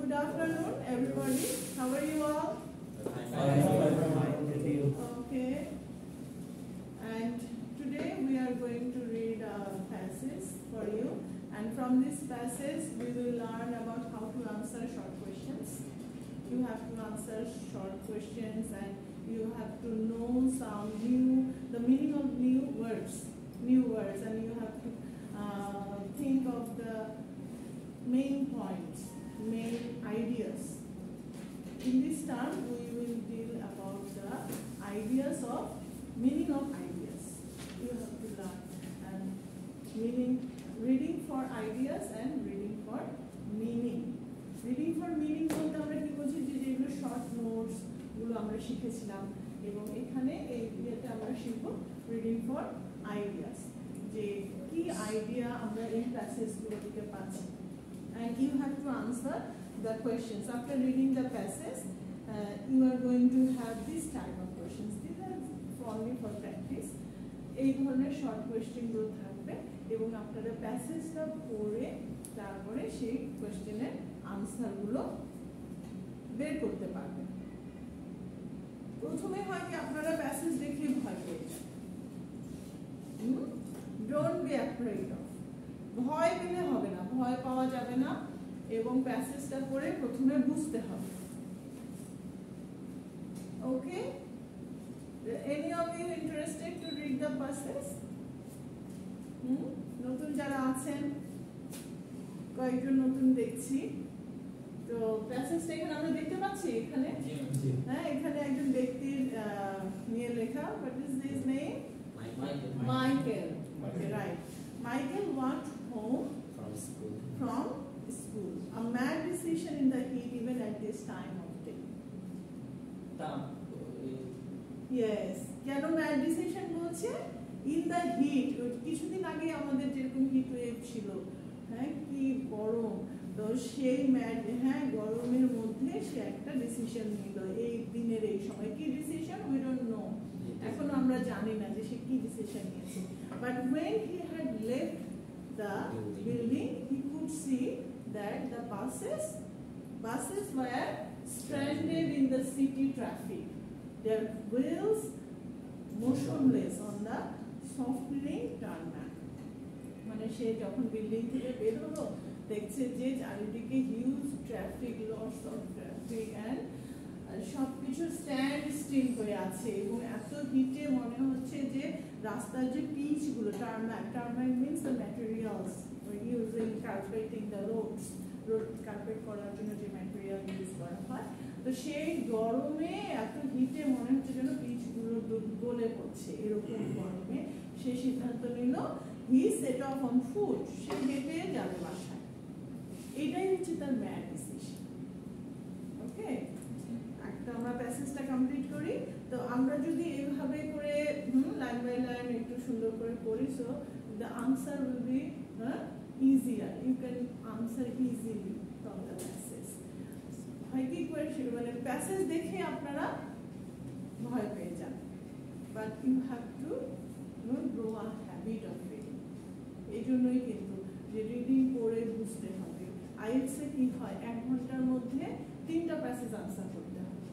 Good afternoon, everybody. How are you all? Okay. And today we are going to read a passage for you. And from this passage, we will learn about how to answer short questions. You have to answer short questions, and you have to know the meaning of new words, and you have to think of the main points, main ideas. In this term, we will deal about the ideas of meaning of ideas. You have to learn and reading for ideas and reading for meaning. Reading for meaning বলতে আমরা কি বলছি যে যেগুলো short notes গুলো আমরা শিখেছিলাম এবং এখানে এই ভিডিওতে আমরা শিখব রিডিং ফর আইডিয়াস যে কি আইডিয়া আমরা এই প্যাসেজগুলো থেকে পাচ্ছি and you have to answer the questions after reading the passage. You are going to have this type of questions. These are only for practice. এই ধরনের শর্ট কোয়েশ্চেনগুলো থাকবে এবং আপনারা প্যাসেজটা পড়ে তারপরে সেই কোয়েশ্চেনের আনসারগুলো বের করতে পারবেন। প্রথমে হয় কি আপনারা প্যাসেজ দেখে ভয় পেয়ে যান। Don't be afraid of. ভয় পেলে হবে না, ভয় পাওয়া যাবে না এবং প্যাসেজটা পড়ে প্রথমে বুঝতে হবে। ওকে? Any of you interested to read the passage? নতুন যারা আছেন কয়েকজন নতুন দেখছি তো প্যাসেজটা এখানে আমরা দেখতে পাচ্ছি এখানে হ্যাঁ এখানে একজন ব্যক্তির নিয়ে লেখা what is his name? Michael. Okay, right. Michael walked home from school. A mad decision in the heat even at this time of day. Yes. কেন ম্যাড ডিসিশন বলছে? In the heat. কিছুদিন আগে আমাদের যেরকম হিট ওয়েভ ছিল হ্যাঁ কি গরম তো সেই গরমের মধ্যে সে একটা ডিসিশন নিল এই দিনের এই সময়। কি ডিসিশন? We don't know. এখন আমরা জানি না যে সে কি ডিসিশন নিয়েছে। But when he had left the building he could see that the buses were stranded in the city traffic. Their wheels motionless on the softly tarmac. মানে সে যখন building থেকে বের হলো দেখছে যে চারিদিকে huge traffic, lots of traffic and সবকিছু stand still হয়ে আছে এবং এত হিটে মনে হচ্ছে যে রাস্তার যে পিচগুলো tarmac means the materials using carpeting the road carpet করার জন্য যে ম্যাটেরিয়াল ইউজ করা হয় তো সেই গরমে এত হিটে মনে হচ্ছে যেন পিচগুলো গলে পড়ছে। এরকম গরমে সে সিদ্ধান্ত নিল he said of on foot, সে হেঁটে যাবে বাসায়। এটাই হচ্ছে তার ম্যাড ডিসিশন। ওকে, একটা আমরা প্যাসেজটা কমপ্লিট করি। তো আমরা যদি এইভাবে করে লাইন বাই লাইন একটু সুন্দর করে পড়ি so the answer will be easier. You can answer easily from the passage. হয় কি কোয়েশ্চেন মানে প্যাসেজ দেখে আপনারা ভয় পেয়ে যান but you have to grow a habit of reading. এই জন্যই কিন্তু যে রিডিং পড়ে বুঝতে হবে। আইএলটিএস কি হয় 1 ঘন্টার মধ্যে 3টা প্যাসেজ আনসার করতে হবে।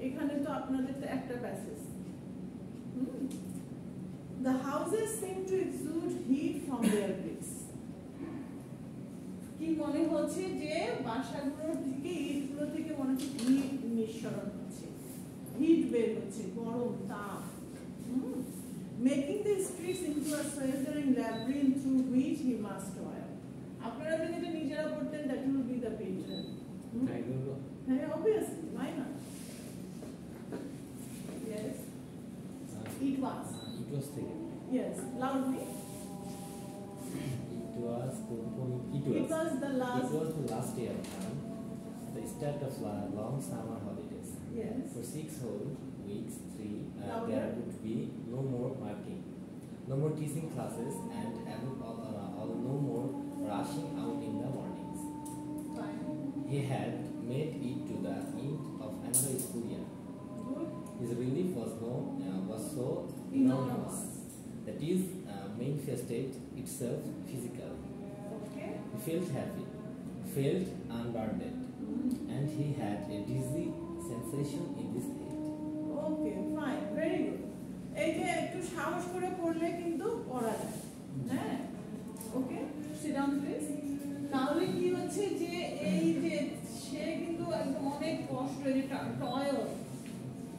এখানে তো আপনাদের তো একটা passage. The houses seem to exude heat from their bricks. কি মনে হচ্ছে যে বাসাগুলোর থেকে ইটগুলো থেকে মনে হচ্ছে হিট নিঃসরণ হচ্ছে, হিট বের হচ্ছে, গরম তাপ। Making the streets into a sweltering labyrinth through which he must toil. আপনারা যদি এটা নিজেরা পড়তেন that would be the picture. হ্যাঁ obviously, why not? Yes. It was taken. Yes, loudly. It was the last day of term, the start of long summer holidays. Yes. For 6 whole weeks, there would be no more working, no more teaching classes, and no more rushing out in the mornings. Fine. He had made it to the end of another school year. Good. His relief was so enormous that it manifested itself physically. Okay. He felt happy, felt unburdened, and he had a dizzy sensation in his head. Okay fine very good এই যে একটু সাহস করে পড়লে কিন্তু পড়া যায় হ্যাঁ ওকে সিট ডাউন প্লিজ তাহলে কি হচ্ছে যে এই যে সে কিন্তু একদম অনেক কষ্ট এই যে toil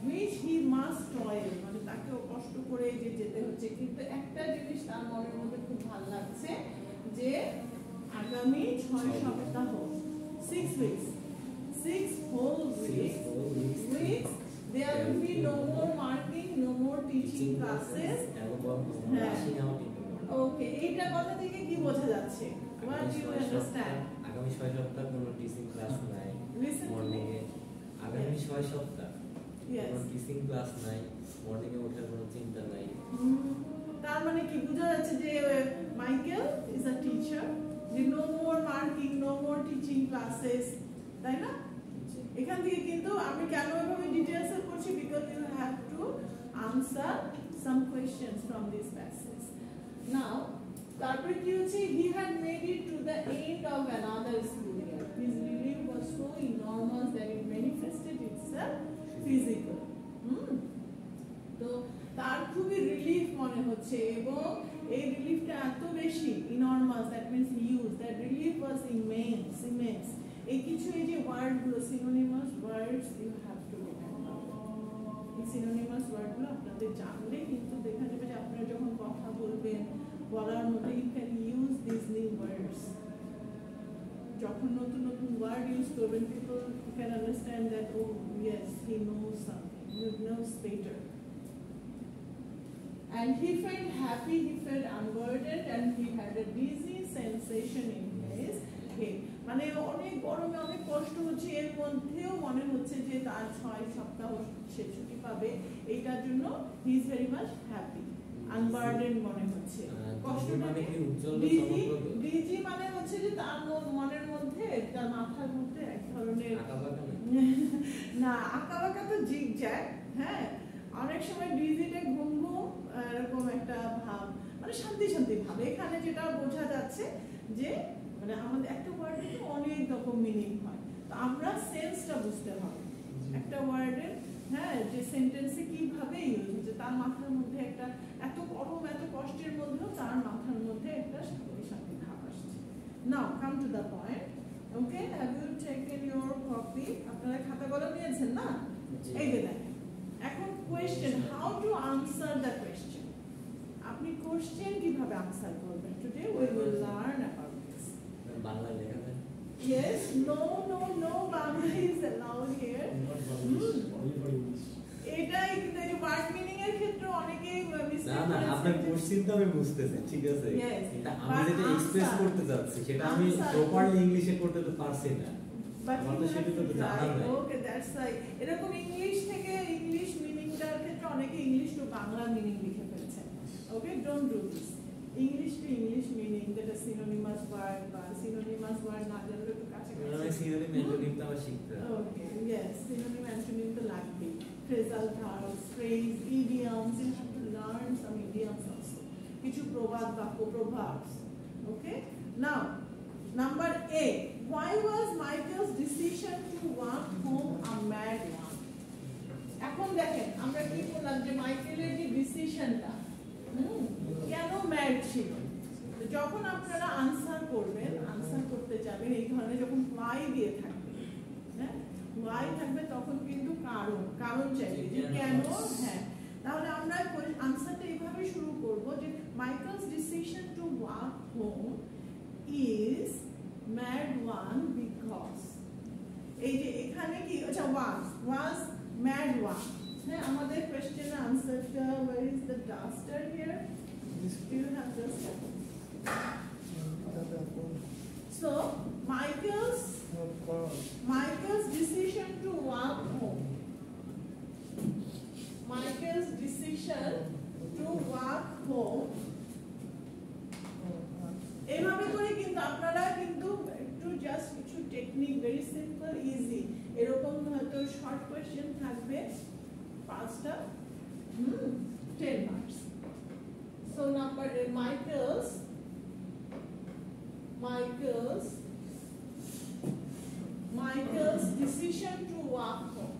which he must toil মানে তাকে কষ্ট করে এই যে যেতে হচ্ছে কিন্তু একটা জিনিস তার মনের মধ্যে খুব ভালো লাগছে যে আগামী 6 সপ্তাহ 6 weeks 6 whole weeks weeks there will be no more marking no more teaching classes ওকে এইটা কথা থেকে কি বোঝা যাচ্ছে what do you understand আগামী 6 সপ্তাহ কোনো টিচিং ক্লাস নাই মর্নিং এ আগামী 6 সপ্তাহ কোনো টিচিং ক্লাস নাই মর্নিং এ ওঠার কোনো চিন্তা নাই তার মানে কি বোঝা যাচ্ছে যে মাইকেল ইজ আ টিচার যে no more marking no more teaching classes তাই না এখান থেকে কিন্তু আমি কেন এভাবে ডিটেইলস করছি because you have to answer some questions from this passage now তারপরে কি হচ্ছে he had made it to the end of another school year his relief was so enormous that it manifested itself physical তো তার খুবই relief মনে হচ্ছে এবং এই রিলিফটা এত বেশি enormous that means huge that relief was immense এই কিছু এই যে ওয়ার্ডগুলো synonymous words you have to remember এই সিনোনিমাস ওয়ার্ডগুলো আপনাদের জানলে কিন্তু দেখা যাবে যে আপনারা যখন কথা বলবেন বলার মধ্যে you can use this new words যখন নতুন নতুন ওয়ার্ড ইউজ করবেন people can understand that oh yes he knows something he knows better and he felt happy, he felt unburdened, and he had a dizzy sensation in his head. মানে অনেক গরমে অনেক কষ্ট হচ্ছে এর মধ্যেও মনে হচ্ছে যে তার 6 সপ্তাহ সে ছুটি পাবে এইটার জন্য he is very much happy unburdened মনে হচ্ছে কষ্ট মানে কি উজ্জ্বল ডিজি মানে হচ্ছে যে তার মনের মধ্যে তার মাথার মধ্যে এক ধরনের না আঁকাবাঁকা তো জিগজ্যাগ হ্যাঁ অনেক সময় ডিজিটে ঘুম ঘুম এরকম একটা ভাব মানে শান্তি শান্তি ভাব এখানে যেটা বোঝা যাচ্ছে যে মানে আমাদের একটা ওয়ার্ডে তো অনেক রকম মিনিং হয় তো আমরা সেন্সটা বুঝতে হবে একটা ওয়ার্ডের হ্যাঁ যে সেন্টেন্সে কিভাবে ইউজ হচ্ছে তার মাথার মধ্যে একটা এত গরম এত কষ্টের মধ্যেও তার মাথার মধ্যে একটা শান্তি শান্তি ভাব আসছে now come to the point okay have you taken your copy আপনারা খাতা কলম নিয়েছেন না এই যে দেখেন এখন question how to answer the question আপনি কোয়েশ্চেন কিভাবে আনসার করবেন today we will learn about this Bangla লেখা যায় yes no Bangla is allowed here এটাই কিন্তু এই ওয়ার্ড মিনিং এর ক্ষেত্রে অনেকেই মিস্টেক না না আপনার কোশ্চেন তো আমি বুঝতেছি ঠিক আছে কিন্তু আমি যেটা এক্সপ্রেস করতে যাচ্ছি সেটা আমি প্রপারলি ইংলিশে করতে তো পারছি না আমার তো সেটা তো জানা নাই ওকে দ্যাটস রাইট এরকম ইংলিশ থেকে ইংলিশ মিনিংটার ক্ষেত্রে অনেকে ইংলিশ টু বাংলা মিনিং লিখে ফেলছে okay don't do this English to English meaning যেটা সিনোনিমাস ওয়ার্ড বা সিনোনিমাস ওয়ার্ড না জানলে একটু কাছে আমি সিনোনিম অ্যান্টোনিম তো আবার শিখতে ওকে ইয়েস সিনোনিম অ্যান্টোনিম তো লাগবে phrasal verbs phrase idioms you have to learn some idioms also কিছু প্রবাদ বাক্য প্রভাবস ওকে নাও number 8 why was Michael's decision to walk home a mad one এখন দেখেন আমরা কি বললাম যে মাইকেলের যে ডিসিশনটা কেন ম্যাড ছিল যখন আপনারা আনসার করবেন আনসার করতে যাবেন এই ধরনের যখন why দিয়ে থাকবে হ্যাঁ why থাকবে তখন কিন্তু কারণ চাইবে যে কেন হ্যাঁ তাহলে আমরা আনসারটা এইভাবে শুরু করব যে Michael's decision to walk home is mad one because এই যে এখানে কি আচ্ছা was mad one হ্যাঁ আমাদের কোশ্চেনের আনসারটা where is the duster here do you have duster so Michael's decision to walk home এভাবে করে কিন্তু আপনারা কিন্তু একটু জাস্ট কিছু টেকনিক ভেরি সিম্পল ইজি এরকম হয়তো শর্ট কোশ্চেন থাকবে 5টা 10 marks so Michael's decision to walk home.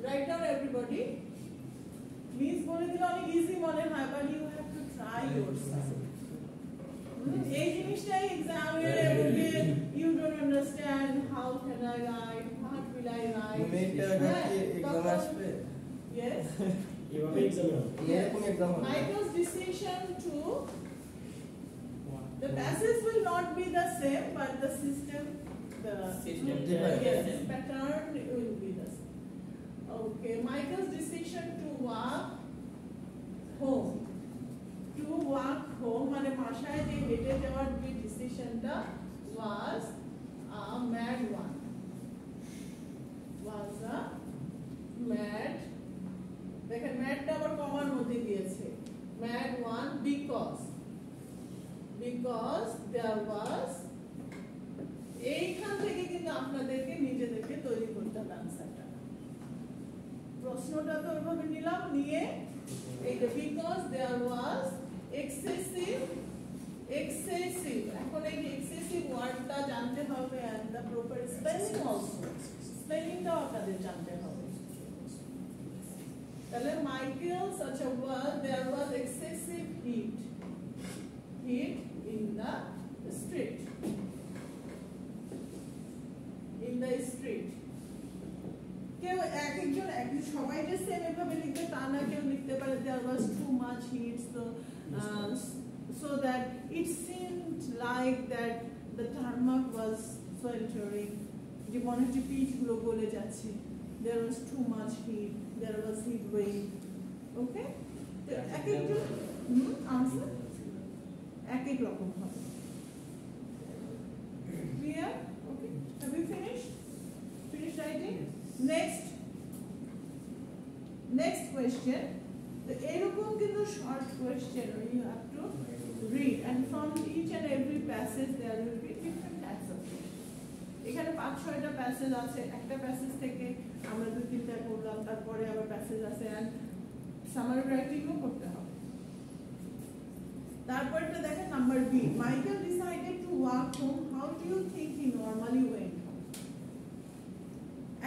Write down everybody. Miss বলে দিলে অনেক ইজি মনে হয়, but you have to try yourself. এই জিনিসটাই এক্সামে you don't understand how can I write, what will I write. Exam আসবে। Yes. এভাবে এক্সাম হবে। এরকম এক্সাম হবে। Michael's decision to the passage will not be the same, but the system yes, pattern will be the same. Okay, Michael's decision to walk home. To walk home, মানে বাসায় যে হেঁটে যাওয়ার যে ডিসিশনটা was a mad one. Was a mad. দেখেন ম্যাডটা আবার কমার মধ্যে দিয়েছে। Mad one because there was, এইখান থেকে কিন্তু আপনাদেরকে নিজেদেরকে তৈরি করতে হবে আনসারটা। প্রশ্নটা তো ওইভাবে নিলাম, নিয়ে এইটা because there was excessive, এখন এই excessive ওয়ার্ডটা জানতে হবে and the proper spelling also, স্পেলিংটাও আপনাদের জানতে হবে। তাহলে Michael such a word, there was excessive heat in the street. কেউ একজন সবাই যে সেম এভাবে লিখবে তা না, কেউ লিখতে পারে there was too much heat, so that it seemed like that the tarmac was sweltering, যে মনে হচ্ছে পিচগুলো গলে যাচ্ছে, there was too much heat, there was heat wave. Okay, তো একজন আনসার এক এক রকম হবে। Clear? Okay, have you finished writing? Next question. The এরকম কিন্তু short question, you have to read, and from each and every passage there will be different types of questions. এখানে 5-6টা passage আছে, একটা প্যাসেজ থেকে আমরা 2-3টা করলাম, তারপরে আবার প্যাসেজ আছে and summary writing-ও করতে হবে। তারপরটা দেখেন number B, Michael decided to walk home. How do you think he normally went home?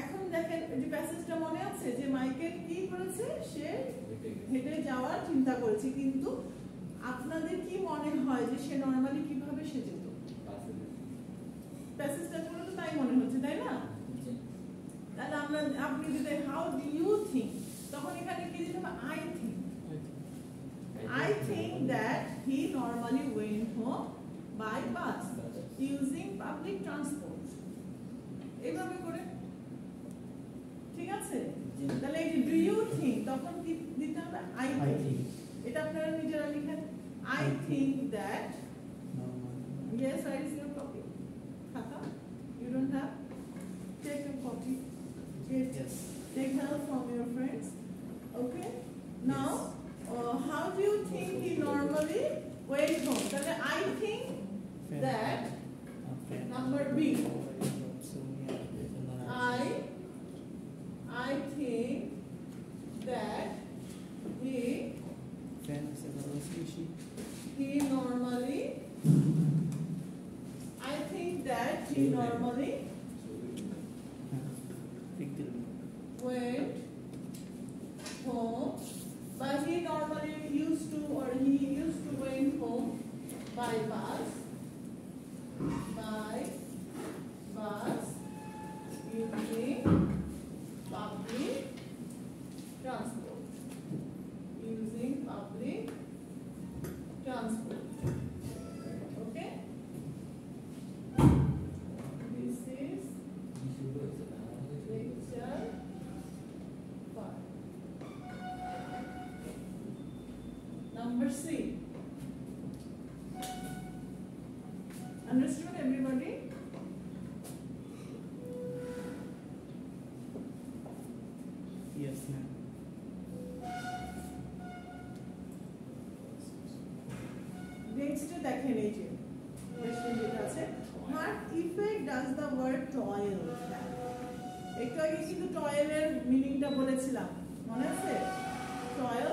এখন দেখেন এই প্যাসেজটা মনে আছে যে মাইকেল কি করেছে, সে হেঁটে যাওয়ার চিন্তা করেছে, কিন্তু আপনাদের কি মনে হয় যে সে নরমালি কিভাবে সে যেত? প্যাসেজটা পড়ে তো তাই মনে হচ্ছে, তাই না? তাহলে আপনি যদি হাউ ডু ইউ থিঙ্ক, তখন এখানে কি দিতে হবে? I think that he normally went home by bus using public transport. এইভাবে করে ঠিক আছে? তাহলে এই ডু ইউ থিঙ্ক তখন কি দিতে হবে? I think. এটা আপনারা নিজেরা লিখেন। I think that. Yes, where is your copy? Khata? You don't have? Take a copy. Yes. Take help from your friends. Okay. Now. How do you think he normally went home? Then I think that number B. I think that he normally. I think that he normally went home. But he normally used to went home by bus using public transport. Okay? This is lecture 5. Number C. Understood everybody? Yes, ma'am. Next দেখেন এই যে question যেটা আছে, what effect does the word toil have? একটু আগে কিন্তু toil এর মিনিংটা বলেছিলাম, মনে আছে? Toil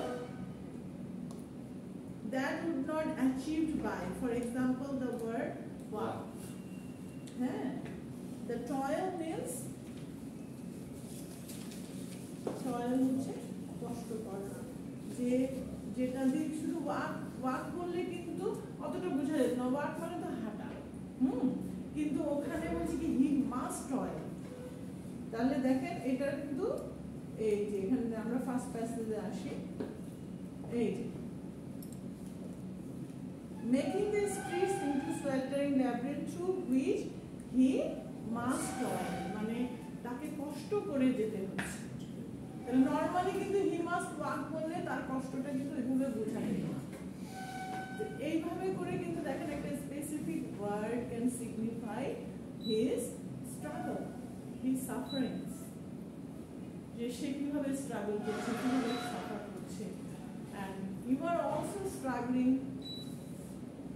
that would not achieved by, for example, the word wow. The the toil means toil হচ্ছে কষ্ট করা, যে যেটা দিয়ে শুধু ওয়াক করলে কিন্তু অতটা বোঝা যায় না, ওয়াক মানে তো হাঁটা, কিন্তু ওখানে বলছে কি হি মাস্ট টয়েল। তাহলে দেখেন এটা কিন্তু এই যে এখানে আমরা ফার্স্ট প্যাসেজে আসি, এই যে making the streets into sweltering labyrinth through which he must toil, মানে তাকে কষ্ট করে যেতে হচ্ছে। তাহলে নরমালি কিন্তু হি মাস্ট ওয়াক বললে তার কষ্টটা কিন্তু এভাবে বোঝা যায় না। এইভাবে করে কিন্তু দেখেন একটা specific word can signify his struggle, his sufferings, যে সে কিভাবে স্ট্রাগল করছে, কিভাবে সাফার করছে। and you are also struggling,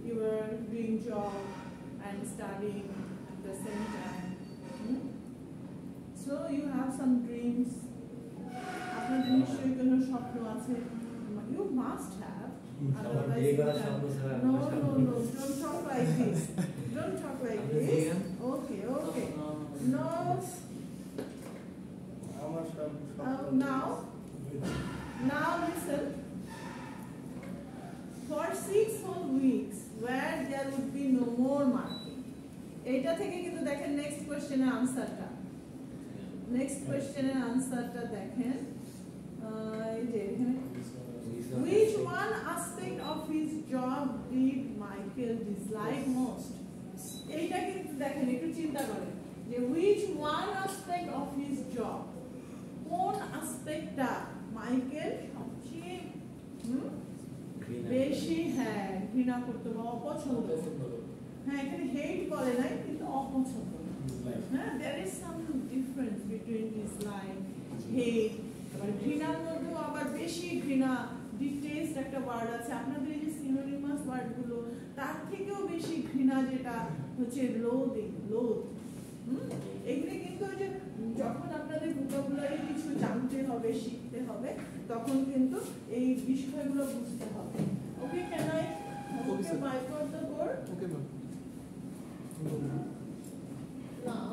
you are doing job and studying at the same time, so you have some dreams, আপনাদের নিশ্চয়ই কোনো স্বপ্ন আছে, you must have, otherwise no, don't talk like this, don't talk like this, okay, no, now listen, for 6 whole weeks where there would be no more marking, এটা থেকে কিন্তু দেখেন next কোশ্চেনের আনসারটা, দেখেন এই যে এখানে which one aspect of his job did Michael dislike most, এইটা কিন্তু দেখেন একটু চিন্তা করেন যে which one aspect of his job, কোন অ্যাসপেক্টটা মাইকেল সবচেয়ে বেশি ঘৃণা করতো বা অপছন্দ, এখানে হেট বলে নাই কিন্তু অপছন্দ, there is some difference between dislike, hate, আবার ঘৃণার মধ্যেও আবার বেশি ঘৃণা, ডিটেস্ট একটা ওয়ার্ড আছে, আপনাদের এই যে সিনোনিমাস ওয়ার্ডগুলো তার থেকেও বেশি ঘৃণা যেটা হচ্ছে loathing, এগুলি কিন্তু যে যখন আপনাদের ভোকাবুলারি কিছু জানতে হবে, শিখতে হবে, তখন কিন্তু এই বিষয়গুলো বুঝতে হবে। Okay, can I wipe out the board? Okay, ma'am. Now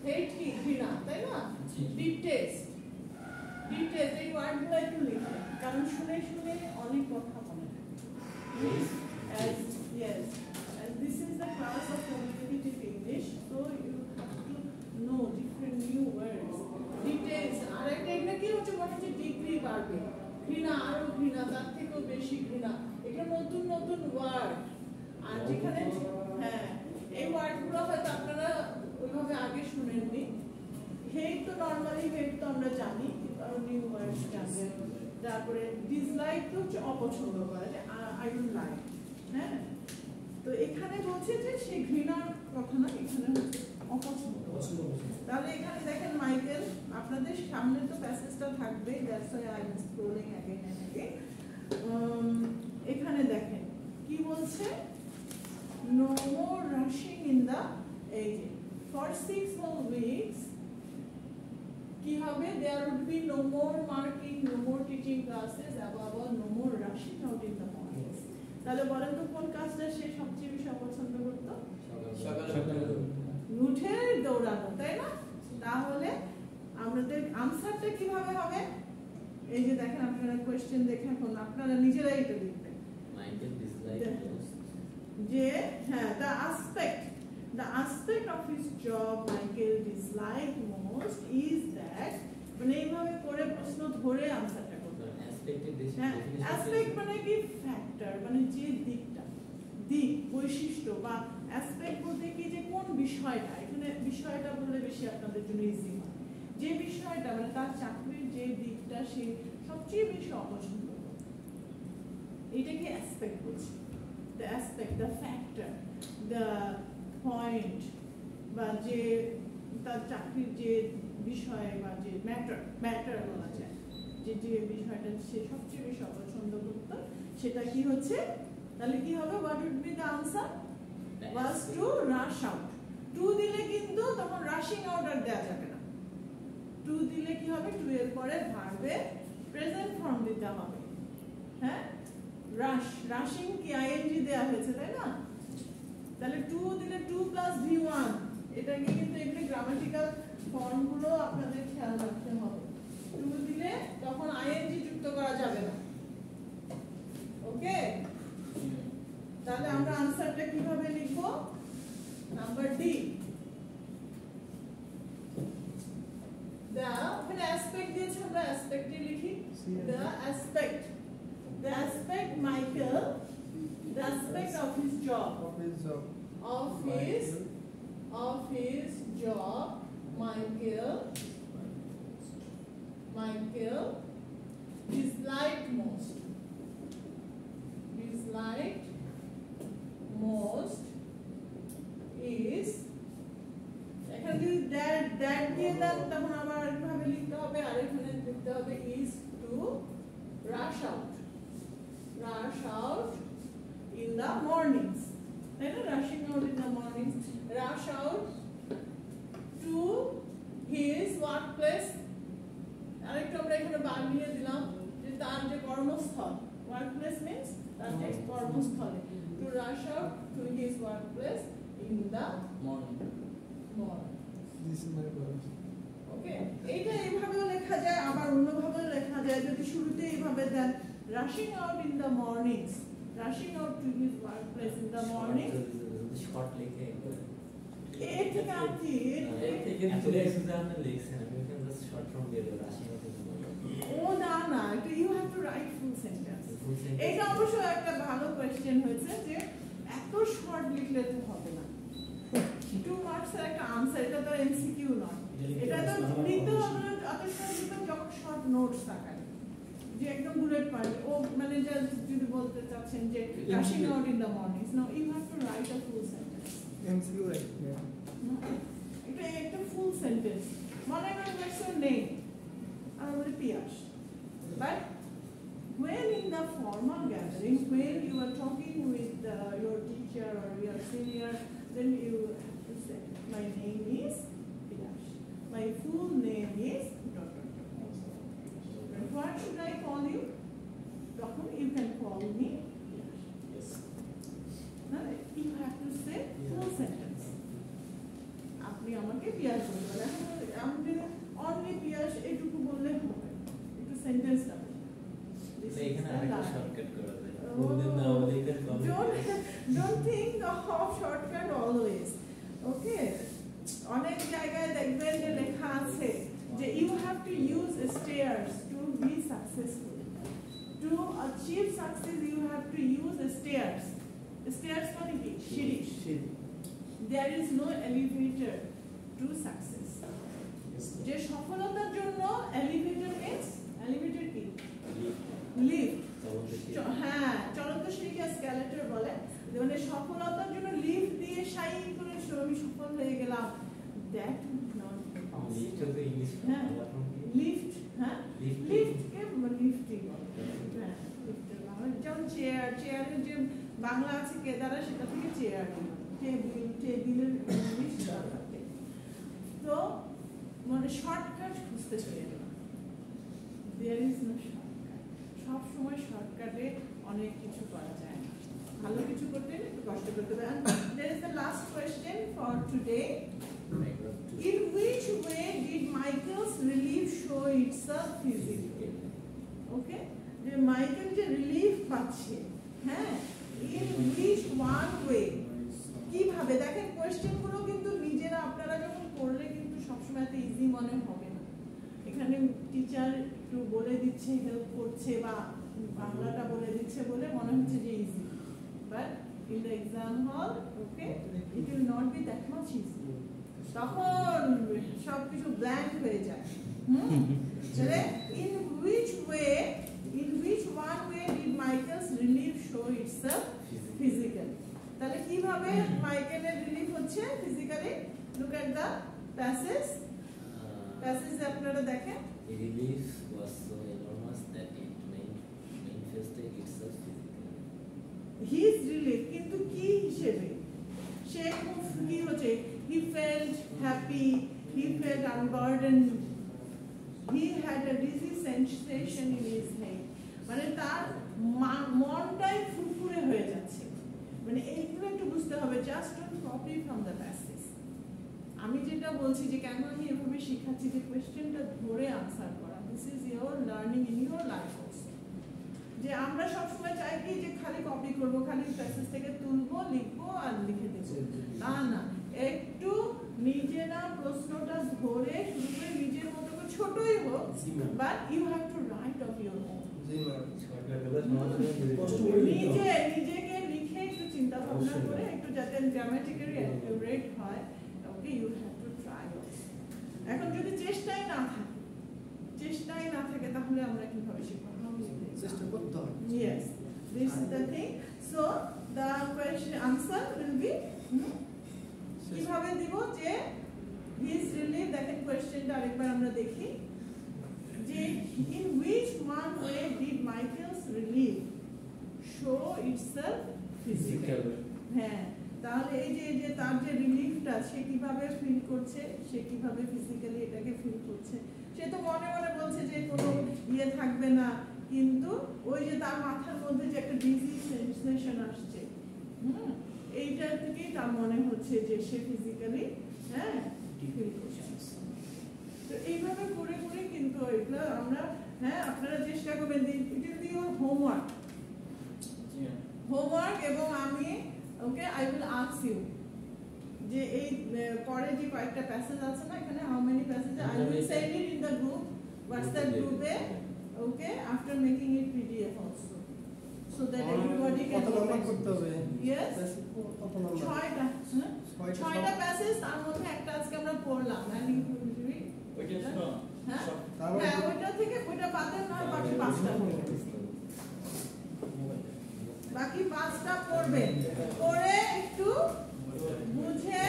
hate কি ঘৃণা, তাই না? detest এই ওয়ার্ডগুলো একটু লিখবেন, কারণ শুনে অনেক কথা মনে থাকে। Yes, as this is the class of communicative English, so you have to know different new words. detest আর একটা কি হচ্ছে মনে হচ্ছে ডিগ্রি বাড়বে, ঘৃণা আরো ঘৃণা, তার থেকেও বেশি ঘৃণা, এটা নতুন ওয়ার্ড। আর যেখানে এই ওয়ার্ডগুলো হয়তো আপনারা ওইভাবে আগে শুনেননি। হেট তো নরমালি হেট তো আমরা জানি, নিউ ওয়ার্ডস জানবেন। তারপরে ডিসলাইক তো হচ্ছে অপছন্দ করা, যে আই ডোন্ট লাইক, তো এখানে বলছে যে সে ঘৃণার কথা না, এখানে হচ্ছে অপছন্দ। তাহলে এখানে দেখেন মাইকেল, আপনাদের সামনে তো প্যাসেজটা থাকবে, that's why I am scrolling again and again. এখানে দেখেন কি বলছে, no more rushing in the age, for 6 whole weeks কি হবে, there would be no more marking, no more teaching classes, above all no more rushing out in the mornings. তাহলে বলেন তো কোন কাজটা সে সবচেয়ে বেশি অপছন্দ করতো? সকালে উঠে দৌড়ানো, তাই না? তাহলে আমাদের আনসারটা কিভাবে হবে? এই যে দেখেন, আপনারা কোশ্চেন দেখে এখন আপনারা নিজেরাই এটা লিখবেন। Michael disliked most, যে the aspect of his job Michael disliked most is that, মানে এইভাবে করে প্রশ্ন ধরে আনসারটা করতে হবে। অ্যাসপেক্ট মানে কি ফ্যাক্টর, মানে যে দিক বৈশিষ্ট্য, বা অ্যাসপেক্ট বলতে কি যে কোন বিষয়টা, এখানে বিষয়টা বললে বেশি আপনাদের জন্য ইজি হয়, যে বিষয়টা মানে তার চাকরির যে দিকটা সে সবচেয়ে বেশি অপছন্দ করে, এটাকে অ্যাসপেক্ট বলছি। the aspect, the factor, the point, বা যে তার চাকরির যে বিষয় বা যে ম্যাটার বলা যায়, যে বিষয়টা সে সবচেয়ে বেশি অপছন্দ করত, সেটা কি হচ্ছে? তাহলে কি হবে? what would be the answer? was to rush out. to দিলে কিন্তু তখন rushing out আর দেয়া যাবে না। to দিলে কি হবে? to এর পরে ভার্বে প্রেজেন্ট ফর্ম দিতে হবে, রাশিং কি আইএনজি দেয়া হয়েছে তাই না? তাহলে 2 দিলে 2 + v1, এটাকে কিন্তু এখানে গ্রামাটিক্যাল ফর্মগুলো আপনাদের খেয়াল রাখতে হবে। 2 দিলে তখন আইএনজি যুক্ত করা যাবে না। ওকে, তাহলে আমরা আনসারটা কিভাবে লিখব? Number D. ওখানে অ্যাসপেক্ট দিয়েছে, আমরা অ্যাসপেক্টই লিখি। The aspect Michael, the aspect of his job, Michael disliked most is, এখানে যদি that দিয়ে দেন তখন আবার আরেকভাবে লিখতে হবে, আর এখানে লিখতে হবে is to rush out in the mornings, তাই না? rushing out in the mornings, rush out to his workplace, আরেকটু আমরা এখানে বানিয়ে দিলাম যে তার যে কর্মস্থল, workplace means তার যে কর্মস্থলে, to rush out to his workplace in the morning. This is my problem. ওকে, এইটা এইভাবেও লেখা যায়, আবার অন্যভাবেও লেখা যায়। যদি শুরুতে এইভাবে দেন rushing out in the mornings, rushing out to his workplace in the morning, short লিখে এর থেকে আর কি এর থেকে আসলে আপনি লিখছেন, আমি এখানে জাস্ট শর্ট ফর্ম দিয়ে দেব rushing out in the morning. ও না, you have to write full sentence. এটা অবশ্য একটা ভালো কোশ্চেন হয়েছে যে এত শর্ট লিখলে তো হবে না। 2 মার্কস এর একটা আনসার, এটা তো এমসিকিউ নয়, এটা তো লিখতে হবে না। অত শর্ট লিখবেন যখন শর্ট নোটস আকারে, যে একদম বুলেট পয়েন্ট, ও মানে যদি বলতে চাচ্ছেন যে rushing out in the mornings, no, you have to write a full sentence. MCQ right? Yeah. এটা একটা ফুল সেন্টেন্স। মনে করেন দ্যাটস ইওর নেম, আর বলি পিয়াস, but when in the formal gathering, when you are talking with your teacher or your senior, then you have to say, my name is Piyash, my full name is dot dot dot. And what should I call you? You can call me Piyash. Yes. Now you have to say full sentence. আপনি আমাকে পিয়াস বলবেন, আমি only পিয়াস এটুকু বললে হবে, একটু সেন্টেন্সটা এখানে আরেকটা শর্টকাট করা যায়। Don't think of shortcut always. Okay? অনেক জায়গায় দেখবেন যে লেখা আছে যে you have to use stairs to be successful. To achieve success you have to use stairs. Stairs মানে কি? সিঁড়ি। There is no elevator to success. যে সফলতার জন্য elevator means elevator কি? লিফট। হ্যাঁ, চলন্ত সিঁড়িকে এসকেলেটর বলে। মানে সফলতার জন্য লিফট দিয়ে শাইন করে আমি সফল হয়ে গেলাম, দ্যাট নট লিফট তো ইংলিশ হ্যাঁ লিফট, হ্যাঁ লিফটকে লিফটই বলে। হ্যাঁ লিফটের বাংলা যেমন চেয়ারের যে বাংলা আছে কেদারা, সেটা থেকে চেয়ার, টেবিলের ইংলিশ থাকে। তো মানে শর্টকাট খুঁজতে চলে গেলাম, দেয়ার ইজ নো শর্টকাট। সব সময় শর্টকাটে অনেক কিছু করা যায় না, ভালো কিছু করতে হলে একটু কষ্ট করতে হবে। There is the last question for today. In which way did Michael's relief show itself physically? Okay? যে মাইকেল যে রিলিফ পাচ্ছে, হ্যাঁ, in which one way? কিভাবে? দেখেন কোয়েশ্চেনগুলো কিন্তু নিজেরা আপনারা যখন পড়লে কিন্তু সবসময় এত ইজি মনে হবে না। এখানে টিচার একটু বলে দিচ্ছে, হেল্প করছে, বা বাংলাটা বলে দিচ্ছে বলে মনে হচ্ছে যে easy, but in the exam hall, okay, it will not be that much easy. তখন সবকিছু ব্ল্যাঙ্ক হয়ে যায়। তাহলে in which one way did Michael's relief show itself physically? তাহলে কিভাবে মাইকেলের রিলিফ হচ্ছে physically? Look at the passage আপনারা দেখেন। The relief was so enormous that it manifested itself physically. His relief কিন্তু কি হিসেবে? সে কি হচ্ছে? He felt happy, he felt unburdened, he had a dizzy sensation in his head. মানে তার মনটাই ফুরফুরে হয়ে যাচ্ছে। মানে এইগুলো একটু বুঝতে হবে, just don't copy from the passage. আমি যেটা বলছি যে কেন আমি এভাবে শেখাচ্ছি যে কোয়েশ্চেনটা ধরে আনসার করা, this is your learning in your life also. যে আমরা সবসময় চাই কি যে খালি কপি করব, খালি প্যাসেজ থেকে তুলবো, লিখবো আর লিখে দেবো, তা না। একটু নিজেরা প্রশ্নটা ধরে শুরু করে নিজের মতো করে, ছোটই হোক, but you have to write of your own. নিজেকে লিখে একটু চিন্তা ভাবনা করে একটু যাতে গ্রামাটিক্যালি অ্যাকুরেট হয়, okay, you have to try also. এখন যদি চেষ্টাই না থাকে তাহলে আমরা কিভাবে শিখব? চেষ্টা করতে হবে। Yes, this is the thing. So the question answer will be কিভাবে দিব যে his relief, দেখেন কোয়েশ্চেনটা আরেকবার আমরা দেখি যে in which one way did Michael's relief show itself physically? হ্যাঁ, তাহলে এই যে তার যে রিলিফটা সে কিভাবে ফিল করছে, সে কিভাবে ফিজিক্যালি এটাকে ফিল করছে। সে তো মনে মনে বলছে যে কোনো ইয়ে থাকবে না, কিন্তু ওই যে তার মাথার মধ্যে যে একটা ডিজি সেন্সেশন আসছে, এইটা থেকে তার মনে হচ্ছে যে সে ফিজিক্যালি ফিল করছে। তো এইভাবে করে করে কিন্তু এগুলো আমরা আপনারা চেষ্টা করবেন। ইট ইজ ইওর হোমওয়ার্ক এবং আমি okay I will ask you যে এই পরে যে কয়েকটা প্যাসেজ আছে না এখানে, how many passage, I will send it in the group, WhatsApp গ্রুপে, okay, after making it PDF also, so that everybody can করতে হবে। Yes, ছয়টা প্যাসেজ, তার মধ্যে একটা আজকে আমরা পড়লাম, ওইটা থেকে ওইটা বাদে না বাকি পাঁচটা পড়বেন, পড়ে একটু বুঝে,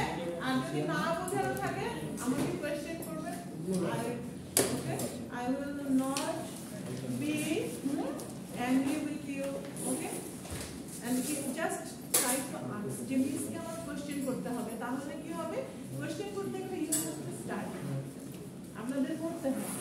আর যদি না বোঝানো থাকে আমাকে কোয়েশ্চেন করবেন। I will not be angry with you, okay, and you just try to answer. যে মিসকে আমার কোশ্চেন করতে হবে, তাহলে কি হবে, কোশ্চেন করতে গেলে ইউ হ্যাভ টু স্টার্ট, আপনাদের করতে হবে।